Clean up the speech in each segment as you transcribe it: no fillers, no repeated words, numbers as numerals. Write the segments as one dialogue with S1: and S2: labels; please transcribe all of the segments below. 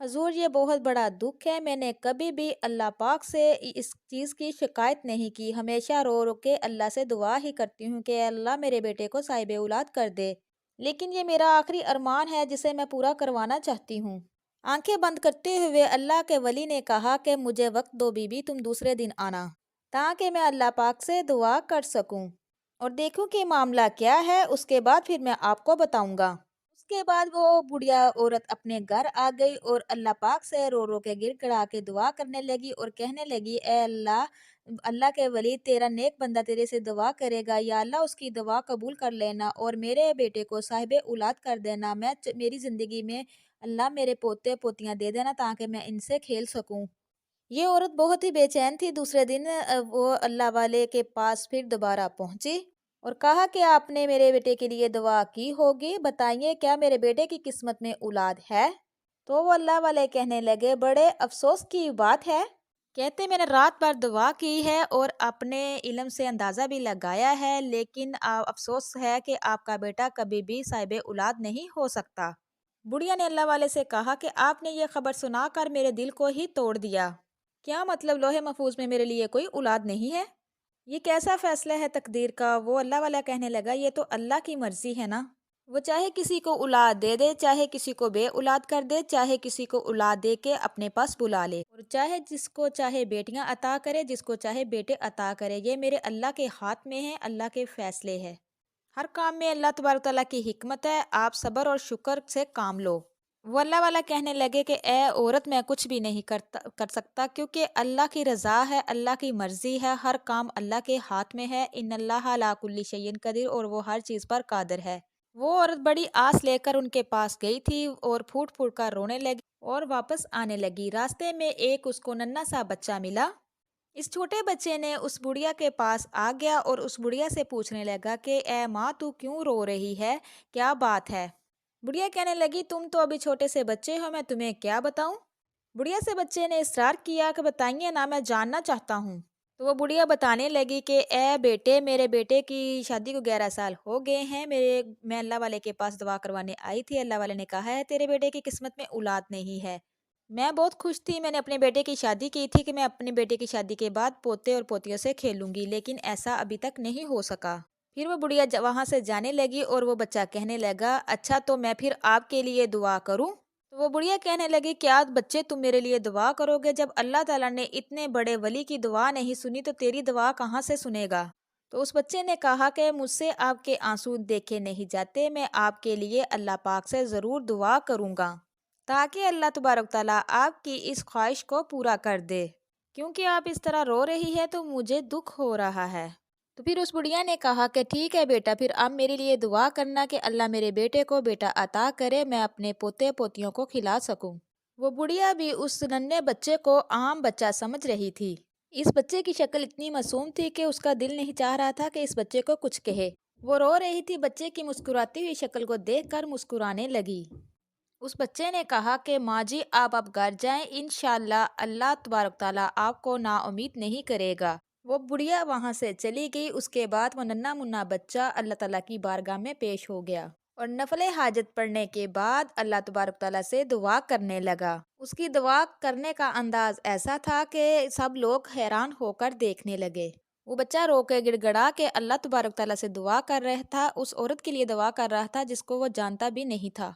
S1: حضور یہ بہت بڑا دکھ ہے، میں نے کبھی بھی اللہ پاک سے اس چیز کی شکایت نہیں کی، ہمیشہ رو رو کے اللہ سے دعا ہی کرتی ہوں کہ اے اللہ میرے بیٹے کو صاحب اولاد کر دے، لیکن یہ میرا آخری ارمان ہے جسے میں پورا کروانا چاہتی ہوں۔ آنکھیں بند کرتے ہوئے اللہ کے ولی نے کہا کہ مجھے وقت دو بی بی، تم دوسرے دن آنا تاکہ میں اللہ پاک سے دعا کر سکوں اور دیکھوں کہ معاملہ کیا ہے، اس کے بعد پھر میں آپ کو بتاؤں گا۔ اس کے بعد وہ بڑھیا عورت اپنے گھر آ گئی اور اللہ پاک سے رو رو کے گر گڑا کے دعا کرنے لگی اور کہنے لگی اے اللہ، اللہ کے ولی تیرا نیک بندہ تیرے سے دعا کرے گا، یا اللہ اس کی دعا قبول کر لینا اور میرے بیٹے کو صاحب اولاد کر دینا، میری زندگی میں اللہ میرے پوتے پوتیاں دے دینا تاکہ میں ان سے کھیل سکوں۔ یہ عورت بہت ہی بے چین تھی۔ دوسرے دن وہ اللہ والے کے پاس پھر دوبارہ پہنچی اور کہا کہ آپ نے میرے بیٹے کے لیے دعا کی ہوگی، بتائیے کیا میرے بیٹے کی قسمت میں اولاد ہے؟ تو وہ اللہ والے کہنے لگے بڑے افسوس کی بات ہے، کہتے میں نے رات بھر دعا کی ہے اور اپنے علم سے اندازہ بھی لگایا ہے، لیکن افسوس ہے کہ آپ کا بیٹا کبھی بھی صاحب اولاد نہیں ہو سکتا۔ بڑھیا نے اللہ والے سے کہا کہ آپ نے یہ خبر سنا کر میرے دل کو ہی توڑ دیا، کیا مطلب لوح محفوظ میں میرے لیے کوئی اولاد نہیں ہے؟ یہ کیسا فیصلہ ہے تقدیر کا؟ وہ اللہ والا کہنے لگا یہ تو اللہ کی مرضی ہے نا، وہ چاہے کسی کو اولاد دے دے، چاہے کسی کو بے اولاد کر دے، چاہے کسی کو اولاد دے کے اپنے پاس بلا لے، اور چاہے جس کو چاہے بیٹیاں عطا کرے، جس کو چاہے بیٹے عطا کرے، یہ میرے اللہ کے ہاتھ میں ہے، اللہ کے فیصلے ہے۔ ہر کام میں اللہ تبارک تعالیٰ کی حکمت ہے، آپ صبر اور شکر سے کام لو۔ وہ اللہ والا کہنے لگے کہ اے عورت میں کچھ بھی نہیں کر سکتا، کیونکہ اللہ کی رضا ہے، اللہ کی مرضی ہے، ہر کام اللہ کے ہاتھ میں ہے، ان اللہ علی کل شیء قدیر، اور وہ ہر چیز پر قادر ہے۔ وہ عورت بڑی آس لے کر ان کے پاس گئی تھی اور پھوٹ پھوٹ کر رونے لگی اور واپس آنے لگی۔ راستے میں ایک اس کو ننھا سا بچہ ملا۔ اس چھوٹے بچے نے اس بڑھیا کے پاس آ گیا اور اس بڑھیا سے پوچھنے لگا کہ اے ماں تو کیوں رو رہی ہے، کیا بات ہے؟ بڑھیا کہنے لگی تم تو ابھی چھوٹے سے بچے ہو، میں تمہیں کیا بتاؤں؟ بڑھیا سے بچے نے اصرار کیا کہ بتائیے نا، میں جاننا چاہتا ہوں۔ تو وہ بڑھیا بتانے لگی کہ اے بیٹے، میرے بیٹے کی شادی کو 11 سال ہو گئے ہیں، میں اللہ والے کے پاس دعا کروانے آئی تھی، اللہ والے نے کہا ہے تیرے بیٹے کی قسمت میں اولاد نہیں ہے۔ میں بہت خوش تھی، میں نے اپنے بیٹے کی شادی کی تھی کہ میں اپنے بیٹے کی شادی کے بعد پوتے اور پوتیوں سے کھیلوں گی، لیکن ایسا ابھی تک نہیں ہو سکا۔ پھر وہ بڑھیا وہاں سے جانے لگی اور وہ بچہ کہنے لگا اچھا تو میں پھر آپ کے لیے دعا کروں؟ تو وہ بڑھیا کہنے لگی کیا بچے تم میرے لیے دعا کرو گے؟ جب اللہ تعالیٰ نے اتنے بڑے ولی کی دعا نہیں سنی تو تیری دعا کہاں سے سنے گا؟ تو اس بچے نے کہا کہ مجھ سے آپ کے آنسو دیکھے نہیں جاتے، میں آپ کے لیے اللہ پاک سے ضرور دعا کروں گا تاکہ اللہ تبارک تعالیٰ آپ کی اس خواہش کو پورا کر دے، کیونکہ آپ اس طرح رو رہی ہے تو مجھے دکھ ہو رہا ہے۔ تو پھر اس بڑھیا نے کہا کہ ٹھیک ہے بیٹا، پھر آپ میرے لیے دعا کرنا کہ اللہ میرے بیٹے کو بیٹا عطا کرے، میں اپنے پوتے پوتیوں کو کھلا سکوں۔ وہ بڑھیا بھی اس ننھے بچے کو عام بچہ سمجھ رہی تھی۔ اس بچے کی شکل اتنی معصوم تھی کہ اس کا دل نہیں چاہ رہا تھا کہ اس بچے کو کچھ کہے۔ وہ رو رہی تھی، بچے کی مسکراتی ہوئی شکل کو دیکھ کر مسکرانے لگی۔ اس بچے نے کہا کہ ماں جی آپ اب گھر جائیں، انشاءاللہ اللہ تبارک تعالیٰ آپ کو نا امید نہیں کرے گا۔ وہ بڑھیا وہاں سے چلی گئی۔ اس کے بعد وہ ننھا منا بچہ اللہ تعالیٰ کی بارگاہ میں پیش ہو گیا اور نفل حاجت پڑھنے کے بعد اللہ تبارک تعالیٰ سے دعا کرنے لگا۔ اس کی دعا کرنے کا انداز ایسا تھا کہ سب لوگ حیران ہو کر دیکھنے لگے۔ وہ بچہ رو کے گڑ گڑا کے اللہ تبارک تعالیٰ سے دعا کر رہا تھا، اس عورت کے لیے دعا کر رہا تھا جس کو وہ جانتا بھی نہیں تھا۔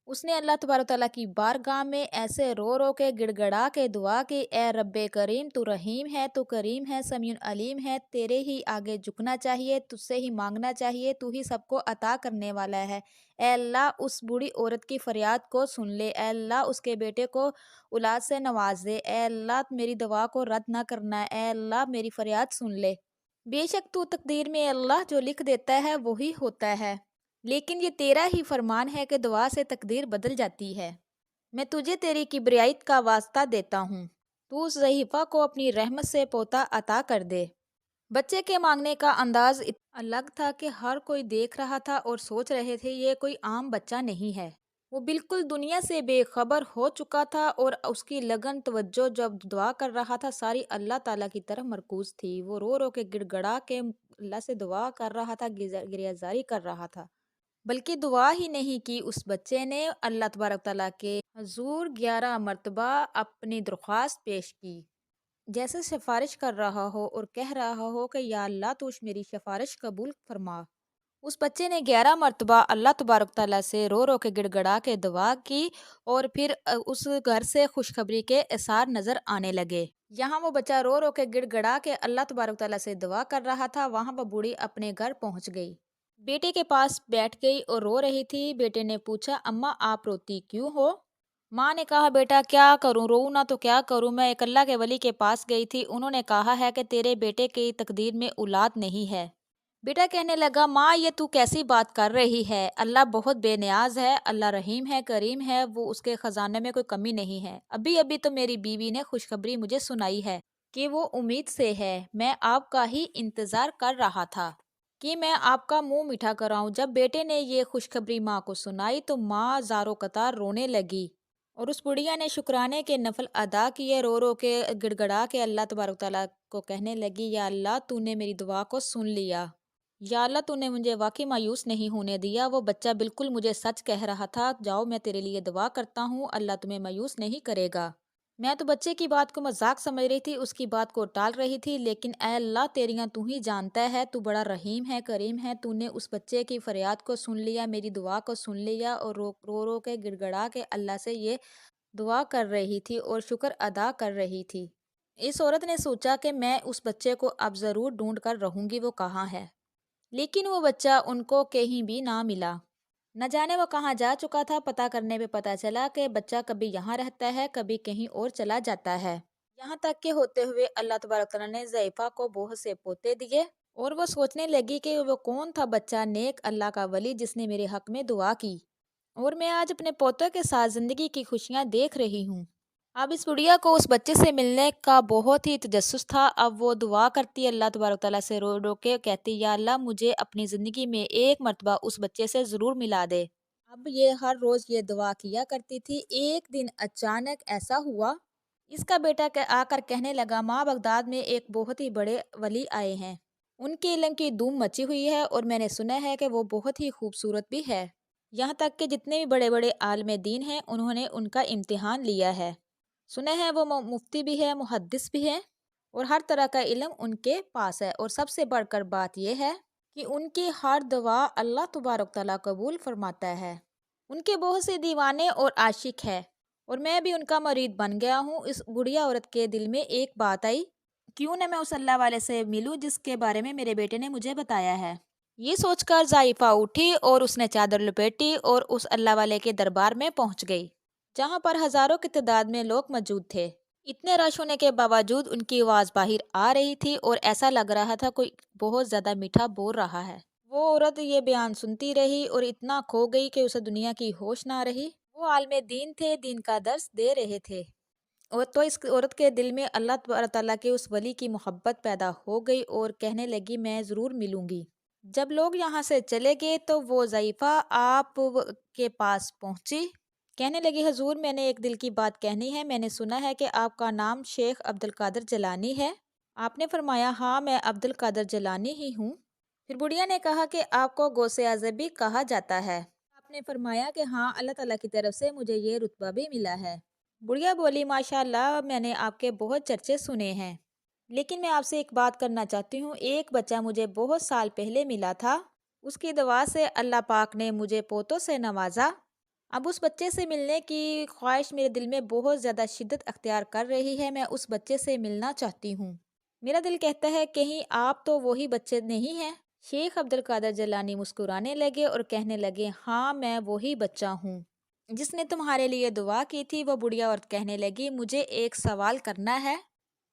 S1: اس نے اللہ تبارک تعالیٰ کی بارگاہ میں ایسے رو رو کے گڑ گڑا کے دعا کی، اے رب کریم تو رحیم ہے، تو کریم ہے، سمیع علیم ہے، تیرے ہی آگے جھکنا چاہیے، تجھ سے ہی مانگنا چاہیے، تو ہی سب کو عطا کرنے والا ہے۔ اے اللہ اس بوڑھی عورت کی فریاد کو سن لے، اے اللہ اس کے بیٹے کو اولاد سے نواز دے، اے اللہ میری دعا کو رد نہ کرنا، اے اللہ میری فریاد سن لے۔ بے شک تو تقدیر میں اللہ جو لکھ دیتا ہے وہی ہوتا ہے، لیکن یہ تیرا ہی فرمان ہے کہ دعا سے تقدیر بدل جاتی ہے۔ میں تجھے تیری کبریائیت کا واسطہ دیتا ہوں، تو اس ضعیفہ کو اپنی رحمت سے پوتا عطا کر دے۔ بچے کے مانگنے کا انداز اتنا الگ تھا کہ ہر کوئی دیکھ رہا تھا اور سوچ رہے تھے یہ کوئی عام بچہ نہیں ہے۔ وہ بالکل دنیا سے بے خبر ہو چکا تھا اور اس کی لگن توجہ جب دعا کر رہا تھا ساری اللہ تعالیٰ کی طرف مرکوز تھی۔ وہ رو رو کے گڑ گڑا کے اللہ سے دعا کر رہا تھا، گریہ زاری کر رہا تھا۔ بلکہ دعا ہی نہیں کی، اس بچے نے اللہ تبارک تعالیٰ کے حضور 11 مرتبہ اپنی درخواست پیش کی، جیسے سفارش کر رہا ہو اور کہہ رہا ہو کہ یا اللہ تو میری سفارش قبول فرما۔ اس بچے نے 11 مرتبہ اللہ تبارک تعالیٰ سے رو رو کے گڑ گڑا کے دعا کی، اور پھر اس گھر سے خوشخبری کے اثار نظر آنے لگے۔ یہاں وہ بچہ رو رو کے گڑ گڑا کے اللہ تبارک تعالیٰ سے دعا کر رہا تھا، وہاں وہ بوڑھی اپنے گھر پہنچ گئی، بیٹے کے پاس بیٹھ گئی اور رو رہی تھی۔ بیٹے نے پوچھا، اماں آپ روتی کیوں ہو؟ ماں نے کہا، بیٹا کیا کروں، روؤں نہ تو کیا کروں، میں ایک اللہ کے ولی کے پاس گئی تھی، انہوں نے کہا ہے کہ تیرے بیٹے کی تقدیر میں اولاد نہیں ہے۔ بیٹا کہنے لگا، ماں یہ تو کیسی بات کر رہی ہے، اللہ بہت بے نیاز ہے، اللہ رحیم ہے، کریم ہے، وہ اس کے خزانے میں کوئی کمی نہیں ہے۔ ابھی ابھی تو میری بیوی نے خوشخبری مجھے سنائی ہے کہ وہ امید سے ہے، میں آپ کا ہی انتظار کر رہا تھا کہ میں آپ کا منہ میٹھا کراؤں۔ جب بیٹے نے یہ خوشخبری ماں کو سنائی تو ماں زاروں قطار رونے لگی، اور اس بڑھیا نے شکرانے کے نفل ادا کیے، رو رو کے گڑ گڑا کے اللہ تبارک تعالیٰ کو کہنے لگی، یا اللہ تو نے میری دعا کو سن لیا، یا اللہ تو نے مجھے واقعی مایوس نہیں ہونے دیا، وہ بچہ بالکل مجھے سچ کہہ رہا تھا، جاؤ میں تیرے لیے دعا کرتا ہوں، اللہ تمہیں مایوس نہیں کرے گا۔ میں تو بچے کی بات کو مذاق سمجھ رہی تھی، اس کی بات کو ٹال رہی تھی، لیکن اے اللہ تیریاں تو ہی جانتا ہے، تو بڑا رحیم ہے، کریم ہے، تو نے اس بچے کی فریاد کو سن لیا، میری دعا کو سن لیا، اور رو رو رو کے گڑ گڑا کے اللہ سے یہ دعا کر رہی تھی اور شکر ادا کر رہی تھی۔ اس عورت نے سوچا کہ میں اس بچے کو اب ضرور ڈھونڈ کر رہوں گی، وہ کہاں ہے، لیکن وہ بچہ ان کو کہیں بھی نہ ملا، نہ جانے وہ کہاں جا چکا تھا۔ پتہ کرنے پہ پتہ چلا کہ بچہ کبھی یہاں رہتا ہے، کبھی کہیں اور چلا جاتا ہے، یہاں تک کہ ہوتے ہوئے اللہ تبارک تعالیٰ نے ضعیفہ کو بہت سے پوتے دیے، اور وہ سوچنے لگی کہ وہ کون تھا بچہ نیک اللہ کا ولی جس نے میرے حق میں دعا کی، اور میں آج اپنے پوتوں کے ساتھ زندگی کی خوشیاں دیکھ رہی ہوں۔ اب اس بڑھیا کو اس بچے سے ملنے کا بہت ہی تجسس تھا۔ اب وہ دعا کرتی، اللہ تبارک تعالیٰ سے رو رو کے کہتی، یا اللہ مجھے اپنی زندگی میں ایک مرتبہ اس بچے سے ضرور ملا دے۔ اب یہ ہر روز یہ دعا کیا کرتی تھی۔ ایک دن اچانک ایسا ہوا، اس کا بیٹا آ کر کہنے لگا، ماں بغداد میں ایک بہت ہی بڑے ولی آئے ہیں، ان کے علم کی دھوم مچی ہوئی ہے، اور میں نے سنا ہے کہ وہ بہت ہی خوبصورت بھی ہے، یہاں تک کہ جتنے بھی بڑے بڑے عالم دین ہیں انہوں نے ان کا امتحان لیا ہے، سنا ہے وہ مفتی بھی ہے، محدث بھی ہے، اور ہر طرح کا علم ان کے پاس ہے، اور سب سے بڑھ کر بات یہ ہے کہ ان کی ہر دعا اللہ تبارک تعالیٰ قبول فرماتا ہے، ان کے بہت سے دیوانے اور عاشق ہے، اور میں بھی ان کا مرید بن گیا ہوں۔ اس بڑھیا عورت کے دل میں ایک بات آئی، کیوں نہ میں اس اللہ والے سے ملوں جس کے بارے میں میرے بیٹے نے مجھے بتایا ہے۔ یہ سوچ کر ضعیفہ اٹھی اور اس نے چادر لپیٹی اور اس اللہ والے کے دربار میں پہنچ گئی، جہاں پر ہزاروں کی تعداد میں لوگ موجود تھے۔ اتنے رش ہونے کے باوجود ان کی آواز باہر آ رہی تھی، اور ایسا لگ رہا تھا کوئی بہت زیادہ میٹھا بول رہا ہے۔ وہ عورت یہ بیان سنتی رہی اور اتنا کھو گئی کہ اسے دنیا کی ہوش نہ رہی۔ وہ عالم دین تھے، دین کا درس دے رہے تھے، اور تو اس عورت کے دل میں اللہ تعالیٰ کے اس ولی کی محبت پیدا ہو گئی، اور کہنے لگی، میں ضرور ملوں گی۔ جب لوگ یہاں سے چلے گئے تو وہ ضعیفہ آپ کے پاس پہنچی، کہنے لگی، حضور میں نے ایک دل کی بات کہنی ہے، میں نے سنا ہے کہ آپ کا نام شیخ عبد القادر جیلانی ہے۔ آپ نے فرمایا، ہاں میں عبد القادر جیلانی ہی ہوں۔ پھر بڑھیا نے کہا کہ آپ کو غوث اعظم بھی کہا جاتا ہے۔ آپ نے فرمایا کہ ہاں، اللہ تعالیٰ کی طرف سے مجھے یہ رتبہ بھی ملا ہے۔ بڑھیا بولی، ماشاءاللہ میں نے آپ کے بہت چرچے سنے ہیں، لیکن میں آپ سے ایک بات کرنا چاہتی ہوں۔ ایک بچہ مجھے بہت سال پہلے ملا تھا، اس کی دعا سے اللہ پاک نے مجھے پوتوں سے نوازا۔ اب اس بچے سے ملنے کی خواہش میرے دل میں بہت زیادہ شدت اختیار کر رہی ہے، میں اس بچے سے ملنا چاہتی ہوں۔ میرا دل کہتا ہے کہیں آپ تو وہی بچے نہیں ہیں۔ شیخ عبد القادر جیلانی مسکرانے لگے اور کہنے لگے، ہاں میں وہی بچہ ہوں جس نے تمہارے لیے دعا کی تھی۔ وہ بڑھیا عورت کہنے لگی، مجھے ایک سوال کرنا ہے۔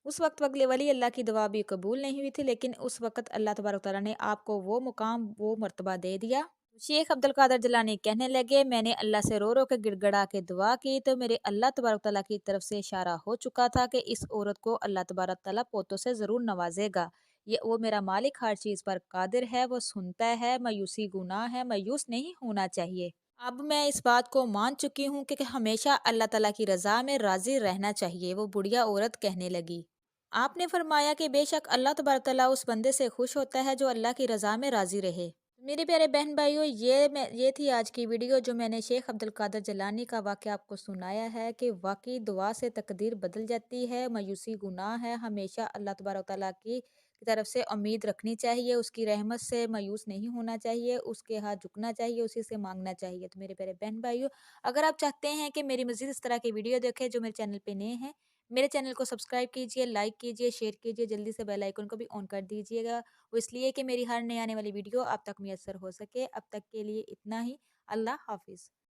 S1: اس وقت ولی اللہ کی دعا بھی قبول نہیں ہوئی تھی، لیکن اس وقت اللہ تبارک تعالیٰ نے آپ کو وہ مقام، وہ مرتبہ دے دیا۔ شیخ عبد القادر جیلانی کہنے لگے، میں نے اللہ سے رو رو کے گڑ گڑا کے دعا کی تو میرے اللہ تبارک تعالیٰ کی طرف سے اشارہ ہو چکا تھا کہ اس عورت کو اللہ تبارک تعالیٰ پوتوں سے ضرور نوازے گا۔ وہ میرا مالک ہر چیز پر قادر ہے، وہ سنتا ہے، مایوسی گناہ ہے، مایوس نہیں ہونا چاہیے۔ اب میں اس بات کو مان چکی ہوں کہ ہمیشہ اللہ تعالیٰ کی رضا میں راضی رہنا چاہیے، وہ بڑھیا عورت کہنے لگی۔ آپ نے فرمایا کہ بے شک اللہ تبارک تعالیٰ اس بندے سے خوش ہوتا ہے جو اللہ کی رضا میں راضی رہے۔ میرے پیارے بہن بھائیوں، یہ تھی آج کی ویڈیو جو میں نے شیخ عبد القادر جیلانی کا واقعہ آپ کو سنایا ہے کہ واقعی دعا سے تقدیر بدل جاتی ہے، مایوسی گناہ ہے، ہمیشہ اللہ تبارک و تعالیٰ کی طرف سے امید رکھنی چاہیے، اس کی رحمت سے مایوس نہیں ہونا چاہیے، اس کے ہاتھ جھکنا چاہیے، اسی سے مانگنا چاہیے۔ تو میرے پیارے بہن بھائیوں، اگر آپ چاہتے ہیں کہ میری مزید اس طرح کی ویڈیو دیکھیں جو میرے چینل پہ نئے ہیں، میرے چینل کو سبسکرائب کیجئے، لائک کیجئے، شیئر کیجئے، جلدی سے بیل آئیکن کو بھی آن کر دیجئے گا۔ وہ اس لیے کہ میری ہر نئی آنے والی ویڈیو آپ تک میسر ہو سکے۔ اب تک کے لیے اتنا ہی۔ اللہ حافظ۔